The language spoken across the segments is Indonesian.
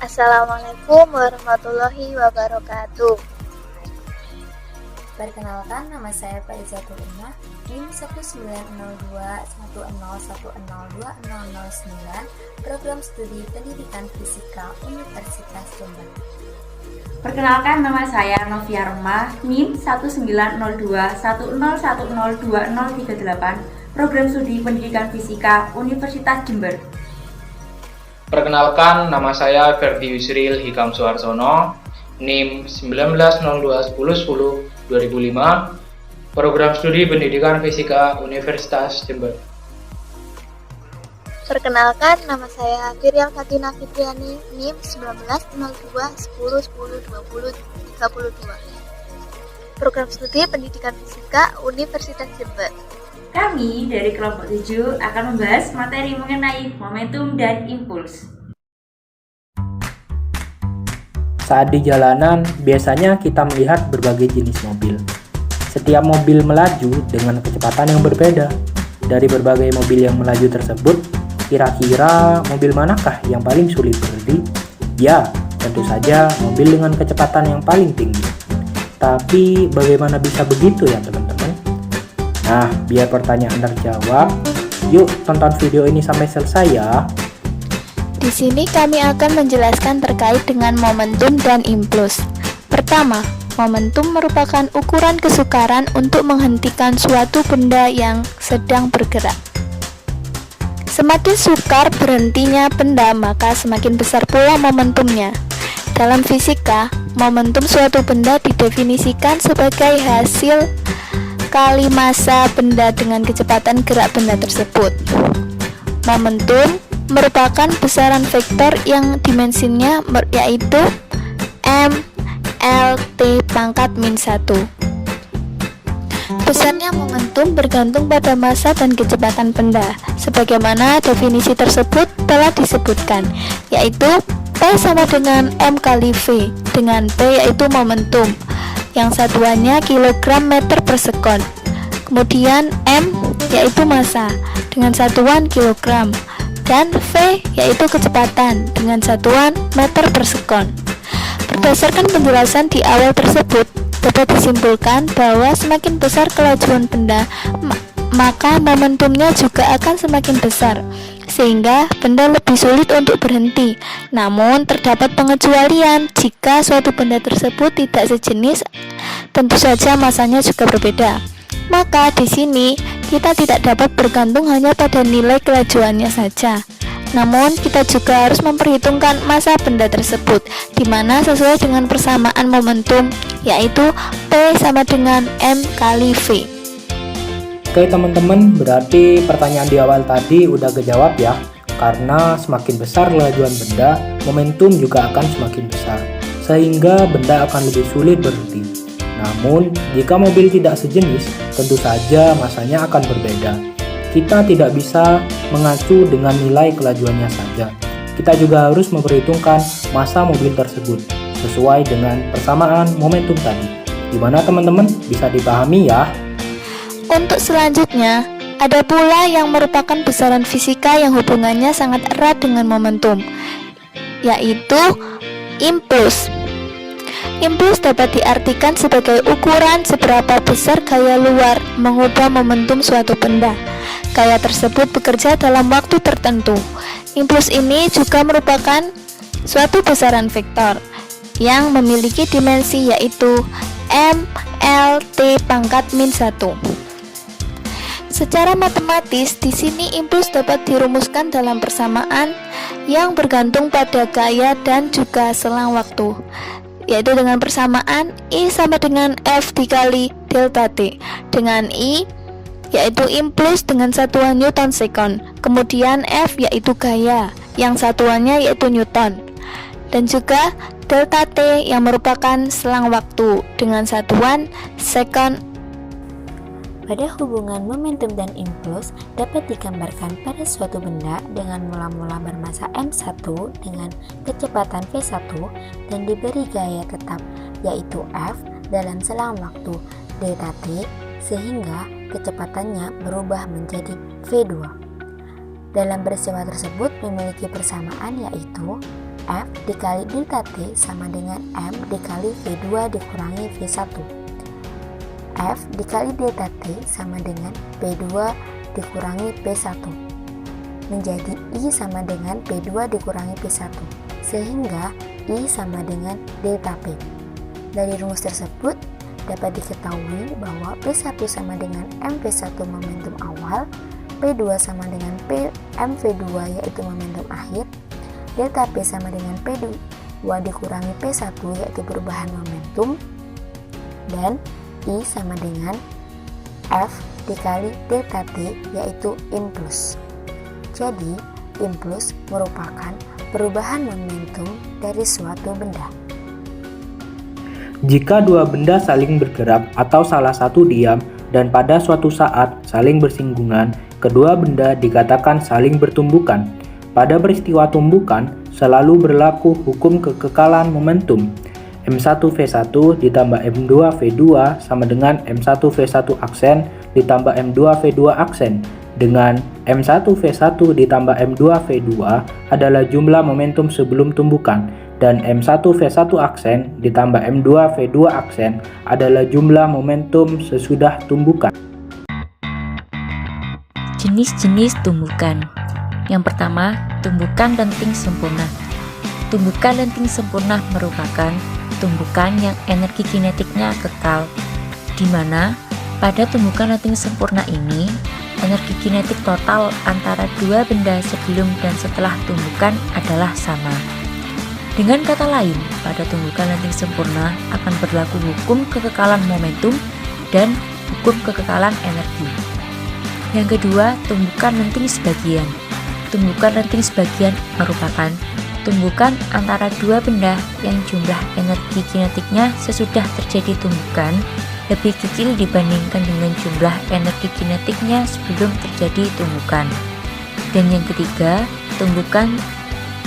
Assalamualaikum warahmatullahi wabarakatuh. Perkenalkan, nama saya Faizatul Umah, NIM 190210102009, Program Studi Pendidikan Fisika Universitas Jember. Perkenalkan, nama saya Novia Rumah, NIM 190210102038, Program Studi Pendidikan Fisika Universitas Jember. Perkenalkan, nama saya Ferdi Yusril Hikam Suharsono, NIM 190210102005, Program Studi Pendidikan Fisika Universitas Jember. Perkenalkan, nama saya Firial Fatina Fitriani, NIM 190210102032, Program Studi Pendidikan Fisika Universitas Jember. Kami dari kelompok 7 akan membahas materi mengenai momentum dan impuls. Saat di jalanan, biasanya kita melihat berbagai jenis mobil. Setiap mobil melaju dengan kecepatan yang berbeda. Dari berbagai mobil yang melaju tersebut, kira-kira mobil manakah yang paling sulit berhenti? Ya, tentu saja mobil dengan kecepatan yang paling tinggi. Tapi bagaimana bisa begitu ya teman-teman? Nah, biar pertanyaan terjawab, yuk tonton video ini sampai selesai ya. Di sini kami akan menjelaskan terkait dengan momentum dan impuls. Pertama, momentum merupakan ukuran kesukaran untuk menghentikan suatu benda yang sedang bergerak. Semakin sukar berhentinya benda, maka semakin besar pula momentumnya. Dalam fisika, momentum suatu benda didefinisikan sebagai hasil kali massa benda dengan kecepatan gerak benda tersebut. Momentum merupakan besaran vektor yang dimensinya yaitu m l t pangkat min 1. Besarnya momentum bergantung pada massa dan kecepatan benda, sebagaimana definisi tersebut telah disebutkan, yaitu P sama dengan m kali V, dengan P yaitu momentum, yang satuannya kilogram meter per sekon. Kemudian M yaitu massa dengan satuan kilogram, dan V yaitu kecepatan dengan satuan meter per sekon. Berdasarkan penjelasan di awal tersebut, dapat disimpulkan bahwa semakin besar kelajuan benda, maka momentumnya juga akan semakin besar, sehingga benda lebih sulit untuk berhenti. Namun terdapat pengecualian jika suatu benda tersebut tidak sejenis, tentu saja masanya juga berbeda. Maka di sini kita tidak dapat bergantung hanya pada nilai kelajuannya saja. Namun kita juga harus memperhitungkan massa benda tersebut, di mana sesuai dengan persamaan momentum, yaitu P sama dengan M kali V. Oke teman-teman, berarti pertanyaan di awal tadi udah kejawab ya. Karena semakin besar kelajuan benda, momentum juga akan semakin besar, sehingga benda akan lebih sulit berhenti. Namun, jika mobil tidak sejenis, tentu saja massanya akan berbeda. Kita tidak bisa mengacu dengan nilai kelajuannya saja. Kita juga harus memperhitungkan massa mobil tersebut sesuai dengan persamaan momentum tadi. Gimana teman-teman? Bisa dipahami ya? Untuk selanjutnya, ada pula yang merupakan besaran fisika yang hubungannya sangat erat dengan momentum, yaitu impuls. Impuls dapat diartikan sebagai ukuran seberapa besar gaya luar mengubah momentum suatu benda. Gaya tersebut bekerja dalam waktu tertentu. Impuls ini juga merupakan suatu besaran vektor yang memiliki dimensi yaitu m l t pangkat min 1. Secara matematis, di sini impuls dapat dirumuskan dalam persamaan yang bergantung pada gaya dan juga selang waktu, yaitu dengan persamaan I sama dengan F dikali delta T, dengan I yaitu impuls dengan satuan Newton second, kemudian F yaitu gaya yang satuannya yaitu Newton, dan juga delta T yang merupakan selang waktu dengan satuan second. Pada hubungan momentum dan impuls dapat digambarkan pada suatu benda dengan mula-mula bermassa m1 dengan kecepatan v1 dan diberi gaya tetap yaitu F dalam selang waktu delta T, sehingga kecepatannya berubah menjadi v2. Dalam peristiwa tersebut memiliki persamaan yaitu F dikali delta T sama dengan M dikali V2 dikurangi V1. F dikali delta T sama dengan P2 dikurangi P1. Menjadi I sama dengan P2 dikurangi P1. Sehingga I sama dengan delta P. Dari rumus tersebut, dapat diketahui bahwa P1 sama dengan mV1 momentum awal, P2 sama dengan mV2 yaitu momentum akhir, delta P sama dengan P2 dikurangi P1 yaitu perubahan momentum, dan I sama dengan F dikali delta T yaitu impuls. Jadi, impuls merupakan perubahan momentum dari suatu benda. Jika dua benda saling bergerak atau salah satu diam dan pada suatu saat saling bersinggungan, kedua benda dikatakan saling bertumbukan. Pada peristiwa tumbukan, selalu berlaku hukum kekekalan momentum. M1V1 ditambah M2V2 sama dengan M1V1 aksen ditambah M2V2 aksen. Dengan M1V1 ditambah M2V2 adalah jumlah momentum sebelum tumbukan, dan M1V1 aksen ditambah M2V2 aksen adalah jumlah momentum sesudah tumbukan. Jenis-jenis tumbukan. Yang pertama, tumbukan lenting sempurna. Tumbukan lenting sempurna merupakan tumbukan yang energi kinetiknya kekal, di mana pada tumbukan lenting sempurna ini, energi kinetik total antara dua benda sebelum dan setelah tumbukan adalah sama. Dengan kata lain, pada tumbukan lenting sempurna akan berlaku hukum kekekalan momentum dan hukum kekekalan energi. Yang kedua, tumbukan lenting sebagian. Tumbukan lenting sebagian merupakan tumbukan antara dua benda yang jumlah energi kinetiknya sesudah terjadi tumbukan lebih kecil dibandingkan dengan jumlah energi kinetiknya sebelum terjadi tumbukan. Dan yang ketiga, tumbukan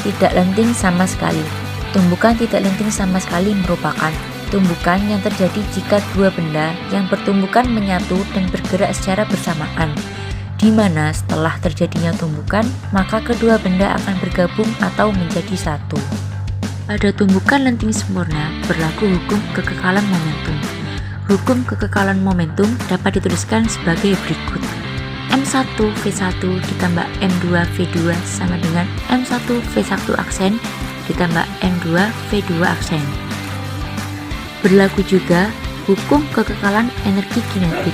tidak lenting sama sekali. Tumbukan tidak lenting sama sekali merupakan tumbukan yang terjadi jika dua benda yang bertumbukan menyatu dan bergerak secara bersamaan, di mana setelah terjadinya tumbukan, maka kedua benda akan bergabung atau menjadi satu. Pada tumbukan lenting sempurna berlaku hukum kekekalan momentum. Hukum kekekalan momentum dapat dituliskan sebagai berikut. M1V1 ditambah M2V2 sama dengan M1V1 aksen ditambah M2V2 aksen. Berlaku juga hukum kekekalan energi kinetik.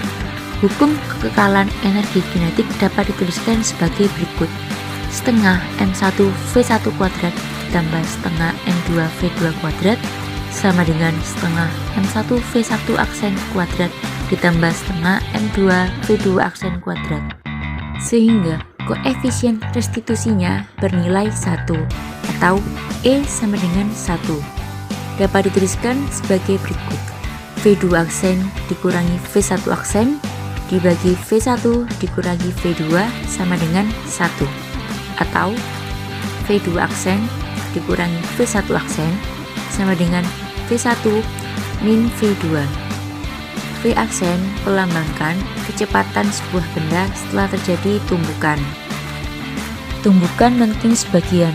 Hukum kekekalan energi kinetik dapat dituliskan sebagai berikut. Setengah M1V1 kuadrat ditambah setengah M2V2 kuadrat sama dengan setengah M1V1 aksen kuadrat ditambah setengah M2V2 aksen kuadrat, sehingga koefisien restitusinya bernilai 1 atau E sama dengan 1. Dapat dituliskan sebagai berikut. V2 aksen dikurangi V1 aksen dibagi V1 dikurangi V2 sama dengan 1, atau V2 aksen dikurangi V1 aksen sama dengan V1 min V2. V aksen melambangkan kecepatan sebuah benda setelah terjadi tumbukan. Tumbukan lenting sebagian.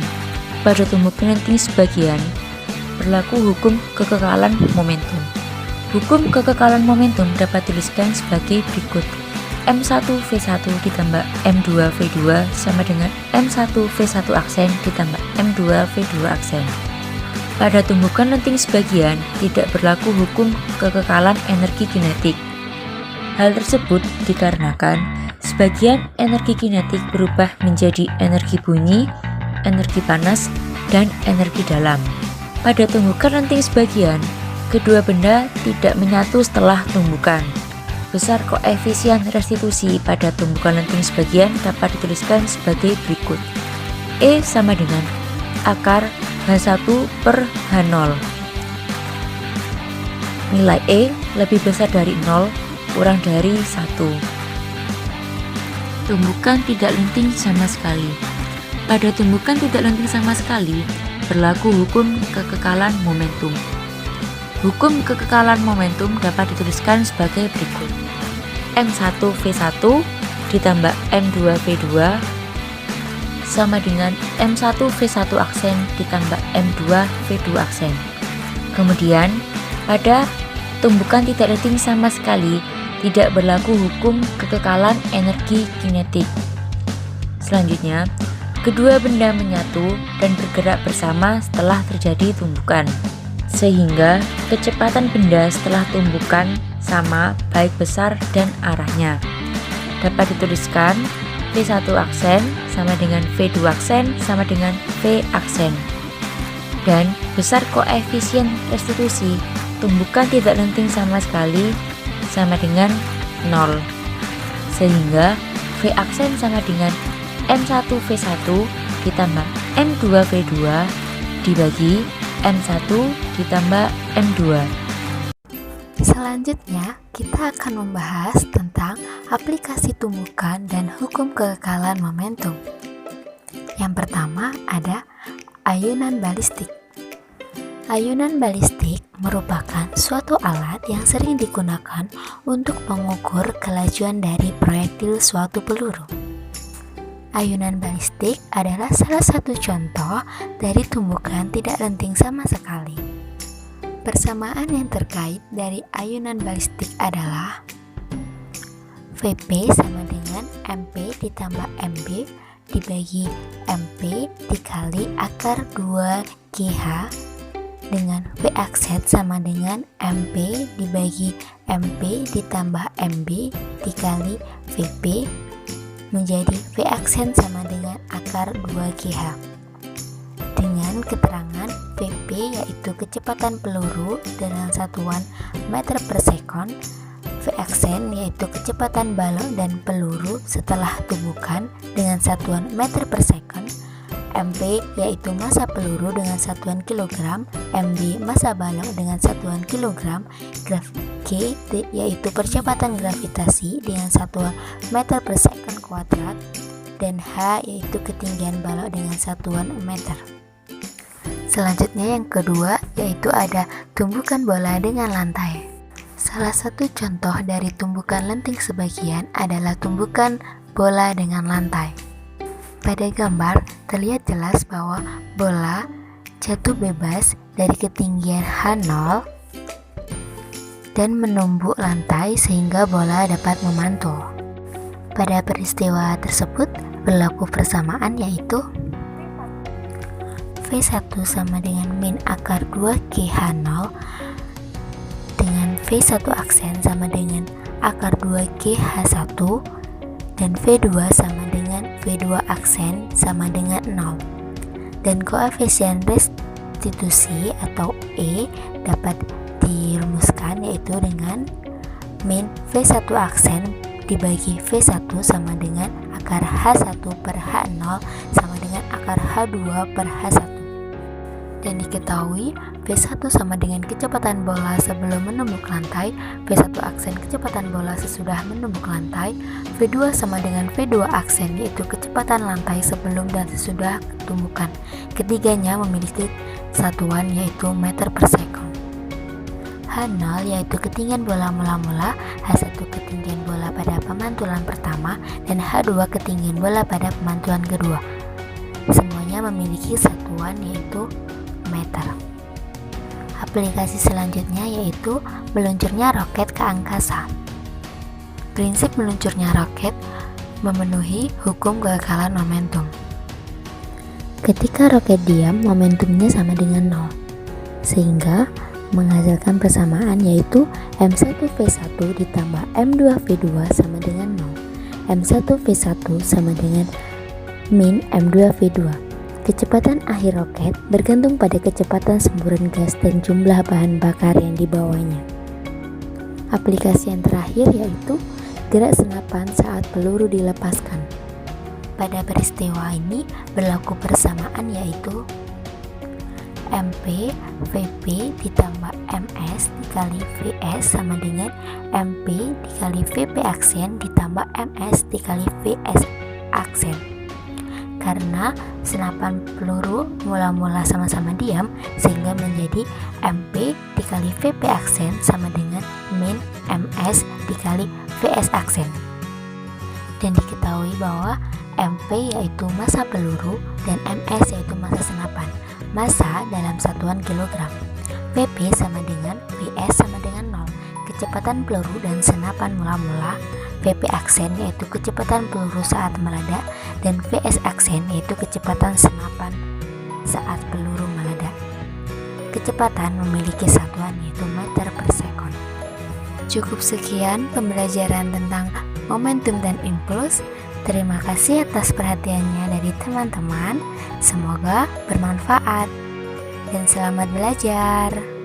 Pada tumbukan lenting sebagian berlaku hukum kekekalan momentum. Hukum kekekalan momentum dapat dituliskan sebagai berikut. M1V1 ditambah M2V2 sama dengan M1V1 aksen ditambah M2V2 aksen. Pada tumbukan lenting sebagian tidak berlaku hukum kekekalan energi kinetik. Hal tersebut dikarenakan sebagian energi kinetik berubah menjadi energi bunyi, energi panas, dan energi dalam. Pada tumbukan lenting sebagian, kedua benda tidak menyatu setelah tumbukan. Besar koefisien restitusi pada tumbukan lenting sebagian dapat dituliskan sebagai berikut. E sama dengan akar H1 per H0. Nilai E lebih besar dari 0 kurang dari 1. Tumbukan tidak lenting sama sekali. Pada tumbukan tidak lenting sama sekali berlaku hukum kekekalan momentum. Hukum kekekalan momentum dapat dituliskan sebagai berikut. M1V1 ditambah M2V2 sama dengan M1 V1 aksen ditambah M2 V2 aksen. Kemudian pada tumbukan tidak letting sama sekali tidak berlaku hukum kekekalan energi kinetik. Selanjutnya, kedua benda menyatu dan bergerak bersama setelah terjadi tumbukan, sehingga kecepatan benda setelah tumbukan sama baik besar dan arahnya. Dapat dituliskan V1 aksen sama dengan V2 aksen sama dengan V aksen. Dan besar koefisien restitusi tumbukan tidak lenting sama sekali sama dengan 0. Sehingga V aksen sama dengan M1 V1 ditambah M2 V2 dibagi M1 ditambah M2. Selanjutnya, kita akan membahas tentang aplikasi tumbukan dan hukum kekekalan momentum. Yang pertama ada ayunan balistik. Ayunan balistik merupakan suatu alat yang sering digunakan untuk mengukur kelajuan dari proyektil suatu peluru. Ayunan balistik adalah salah satu contoh dari tumbukan tidak lenting sama sekali. Persamaan yang terkait dari ayunan balistik adalah VP sama dengan MP ditambah MB dibagi MP dikali akar 2GH dengan V aksen sama dengan MP dibagi MP ditambah MB dikali VP menjadi V aksen sama dengan akar 2GH dengan keterangan VP yaitu kecepatan peluru dengan satuan meter per sekon, V aksen yaitu kecepatan balok dan peluru setelah tumbukan dengan satuan meter per sekon, MP yaitu massa peluru dengan satuan kilogram, MB massa balok dengan satuan kilogram, graf G yaitu percepatan gravitasi dengan satuan meter per sekon kuadrat, dan H yaitu ketinggian balok dengan satuan meter. Selanjutnya yang kedua yaitu ada tumbukan bola dengan lantai. Salah satu contoh dari tumbukan lenting sebagian adalah tumbukan bola dengan lantai. Pada gambar terlihat jelas bahwa bola jatuh bebas dari ketinggian H0 dan menumbuk lantai sehingga bola dapat memantul. Pada peristiwa tersebut berlaku persamaan yaitu V1 sama dengan min akar 2GH0 dengan V1 aksen sama dengan akar 2GH1 dan V2 sama dengan V2 aksen sama dengan 0. Dan koefisien restitusi atau E dapat dirumuskan yaitu dengan min V1 aksen dibagi V1 sama dengan akar H1 per H0 sama dengan akar H2 per H1. Dan diketahui V1 sama dengan kecepatan bola sebelum menumbuk lantai, V1 aksen kecepatan bola sesudah menumbuk lantai, V2 sama dengan V2 aksen yaitu kecepatan lantai sebelum dan sesudah tumbukan. Ketiganya memiliki satuan yaitu meter per sekon. H0 yaitu ketinggian bola mula-mula, H1 ketinggian bola pada pemantulan pertama, dan H2 ketinggian bola pada pemantulan kedua. Semuanya memiliki satuan yaitu meter. Aplikasi selanjutnya yaitu meluncurnya roket ke angkasa. Prinsip meluncurnya roket memenuhi hukum kekekalan momentum. Ketika roket diam, momentumnya sama dengan 0, sehingga menghasilkan persamaan yaitu M1V1 ditambah M2V2 sama dengan 0. M1V1 sama dengan min M2V2. Kecepatan akhir roket bergantung pada kecepatan semburan gas dan jumlah bahan bakar yang dibawanya. Aplikasi yang terakhir yaitu gerak senapan saat peluru dilepaskan. Pada peristiwa ini berlaku persamaan yaitu MP VP ditambah MS dikali VS sama dengan MP dikali VP aksen ditambah MS dikali VS aksen. Karena senapan peluru mula-mula sama-sama diam sehingga menjadi MP dikali VP aksen sama dengan min MS dikali VS aksen. Dan diketahui bahwa MP yaitu massa peluru, dan MS yaitu massa senapan. Massa dalam satuan kilogram. PP sama dengan VS sama dengan 0. Kecepatan peluru dan senapan mula-mula. PP aksen yaitu kecepatan peluru saat meledak, dan VS aksen yaitu kecepatan senapan saat peluru meledak. Kecepatan memiliki satuan yaitu meter per sekon. Cukup sekian pembelajaran tentang momentum dan impuls. Terima kasih atas perhatiannya dari teman-teman. Semoga bermanfaat dan selamat belajar.